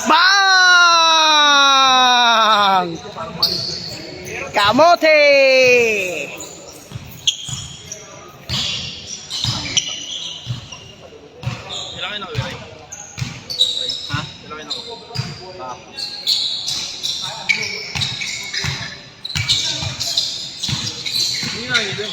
Bang! Kamote! Ilangin ako, Ray. Ha? Ilangin ako. Hindi na, hindi.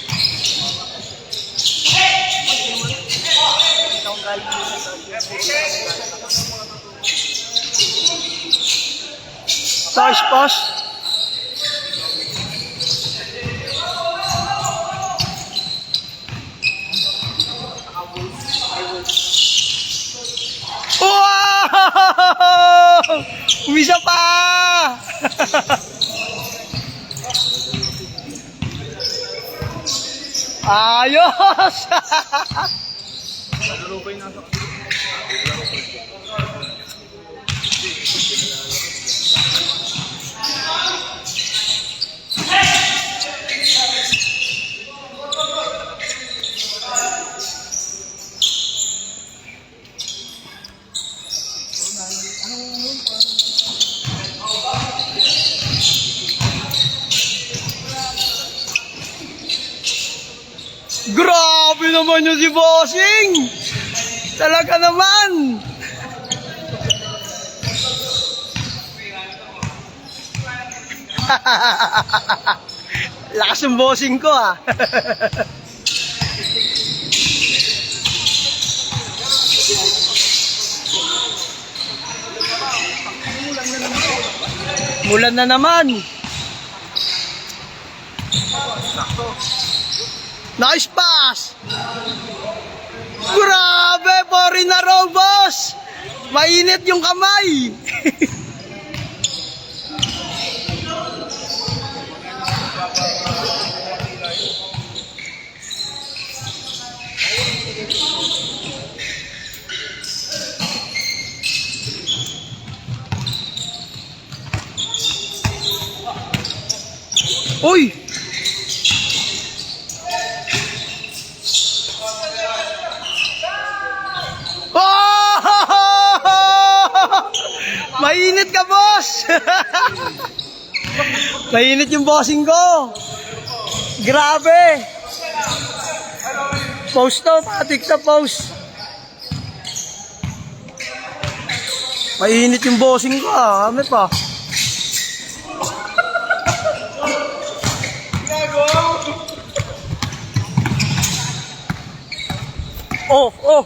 Posh, posh. Wow! Umisa pa! Ayos! Laro pa yung nasa. Grabe naman yun si Bossing! Talaga naman! Lakas ng bossing ko ah! Mulan na naman! Nice pass! Grabe! 4 na row, boss! Mainit yung kamay! Uy! Mainit ka, boss! Mainit yung bossing ko! Grabe! Post to, patik sa post! Mainit yung bossing ko, ah. Kami pa. Oh, oh!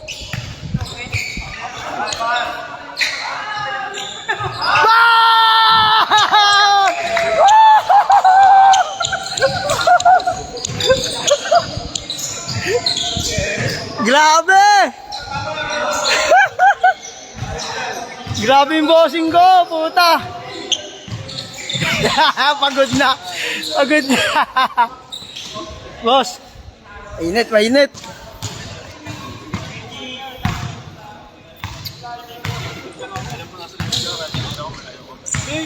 Grabe! Grabe yung bossing ko, puta! Pagod na! Pagod na! Boss! Mainit, mainit! Hey,